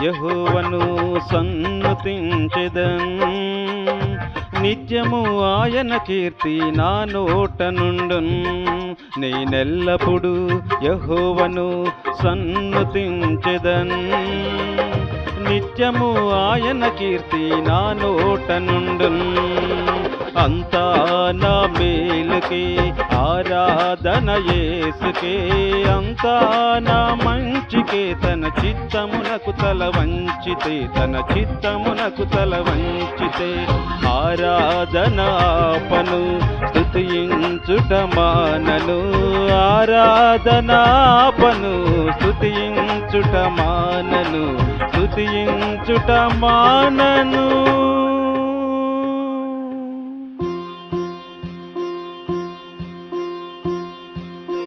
యెహోవాను సన్నుతించెదన్. నిత్యము ఆయన కీర్తి నా నోట నుండున్. నేనెల్లప్పుడు యెహోవాను సన్నుతించెదన్. నిత్యము ఆయన కీర్తి నా నోట నుండున్. అంతా నా మేలుకే ఆరాధన యేసుకే, అంతా నా మంచికే తన చిత్తమునకు తల వంచితే, తన చిత్తమునకు తల వంచితే ఆరాధన ఆపను స్తుతించుట మానను. ఆరాధన ఆపను స్తుతించుట మానను, స్తుతించుట మానను.